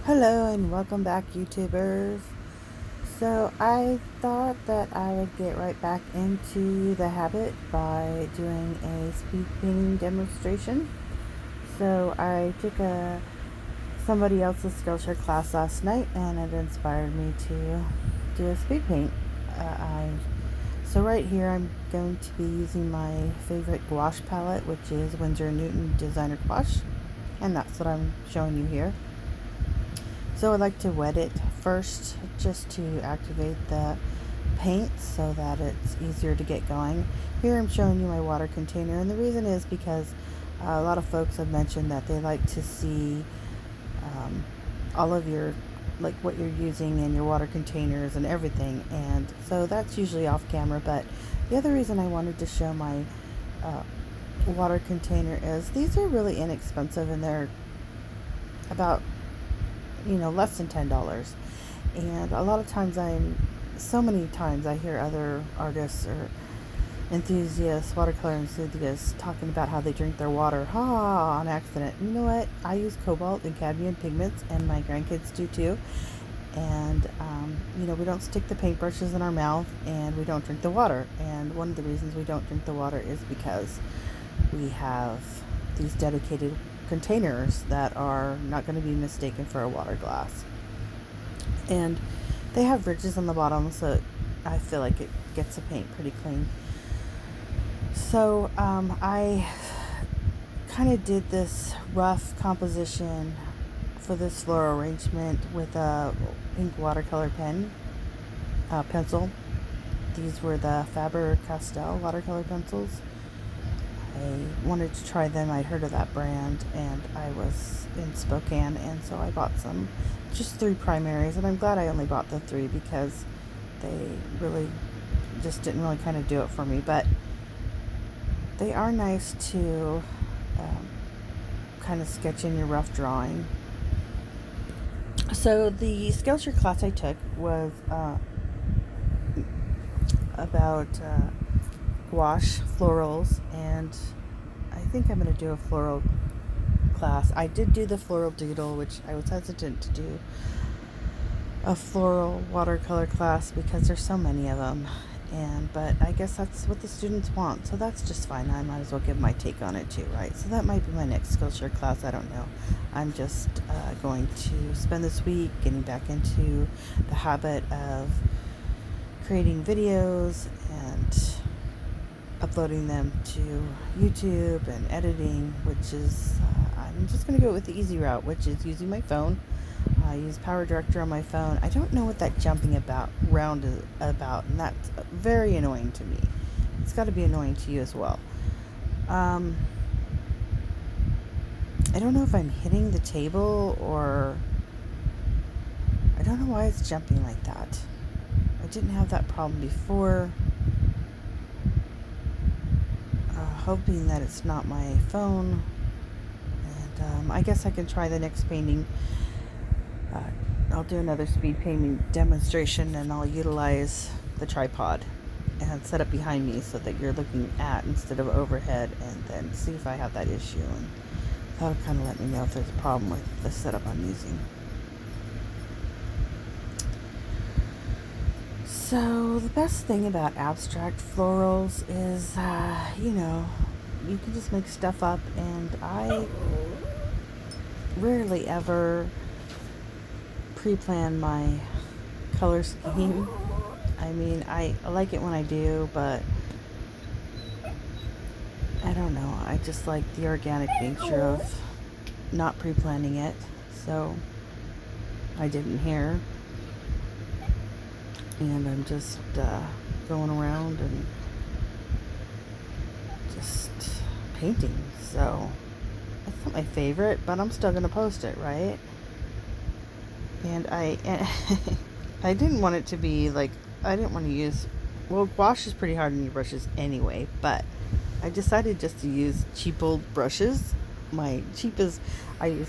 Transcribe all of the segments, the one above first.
Hello and welcome back, YouTubers. So I thought that I would get right back into the habit by doing a speed painting demonstration. So I took somebody else's Skillshare class last night, and it inspired me to do a speed paint. So right here I'm going to be using my favorite gouache palette, which is Winsor & Newton Designer Gouache, and that's what I'm showing you here. So I like to wet it first just to activate the paint so that it's easier to get going. Here I'm showing you my water container, and the reason is because a lot of folks have mentioned that they like to see all of your, like what you're using in your water containers and everything, and so that's usually off camera. But the other reason I wanted to show my water container is these are really inexpensive, and they're about less than $10. And a lot of times so many times I hear other artists or enthusiasts, watercolor enthusiasts, talking about how they drink their water on accident. You know what? I use cobalt and cadmium pigments, and my grandkids do too. And we don't stick the paintbrushes in our mouth, and we don't drink the water. And one of the reasons we don't drink the water is because we have these dedicated containers that are not going to be mistaken for a water glass, and they have ridges on the bottom, so I feel like it gets the paint pretty clean. So I kind of did this rough composition for this floral arrangement with a pink watercolor pencil. These were the Faber-Castell watercolor pencils. I wanted to try them. I'd heard of that brand, and I was in Spokane, and so I bought some, just 3 primaries, and I'm glad I only bought the 3 because they really just didn't really kind of do it for me, but they are nice to kind of sketch in your rough drawing. So the Skillshare class I took was about gouache florals, and I think I'm going to do a floral class. I did do the floral doodle, which I was hesitant to do a floral watercolor class because there's so many of them, but I guess that's what the students want, so that's just fine. I might as well give my take on it too, right? So that might be my next Skillshare class. I don't know. I'm just going to spend this week getting back into the habit of creating videos and uploading them to YouTube and editing, which is I'm just going to go with the easy route, which is using my phone. I use Power Director on my phone. I don't know what that jumping around is about, and that's very annoying to me. It's got to be annoying to you as well. I don't know if I'm hitting the table, or I don't know why it's jumping like that. I didn't have that problem before. Hoping that it's not my phone, and I guess I can try the next painting. I'll do another speed painting demonstration, and I'll utilize the tripod and set it behind me so that you're looking at instead of overhead, and then see if I have that issue, and that'll kind of let me know if there's a problem with the setup I'm using. So the best thing about abstract florals is, you can just make stuff up, and I rarely ever pre-plan my color scheme. I mean, I like it when I do, but I don't know. I just like the organic nature of not pre-planning it, so I didn't here. And I'm just going around and just painting. So it's not my favorite, but I'm still gonna post it, right? And I didn't want it to be like, I didn't want to use, well, gouache is pretty hard on your brushes anyway, but I decided just to use cheap old brushes. I use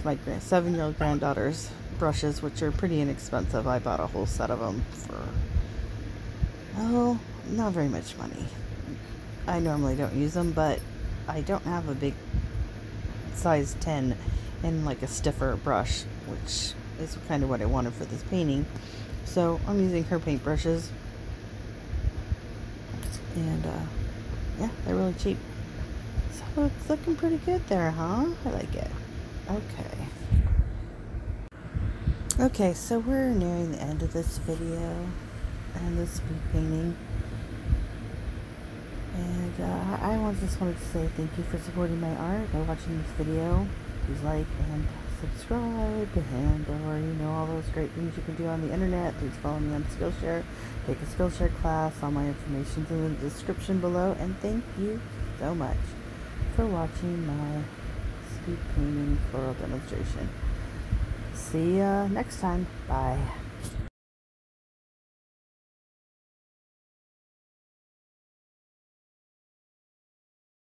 my 7-year-old granddaughter's brushes, which are pretty inexpensive. I bought a whole set of them for, not very much money. I normally don't use them, but I don't have a big size 10 and like a stiffer brush, which is kind of what I wanted for this painting. So I'm using her paintbrushes, and yeah, they're really cheap. So it's looking pretty good there, huh? I like it. Okay, so we're nearing the end of this video and this speed painting. And I just wanted to say thank you for supporting my art by watching this video. Please like and subscribe, and or all those great things you can do on the internet. Please follow me on Skillshare. Take a Skillshare class. All my information's in the description below. And thank you so much for watching my speed painting floral demonstration. See ya next time. Bye.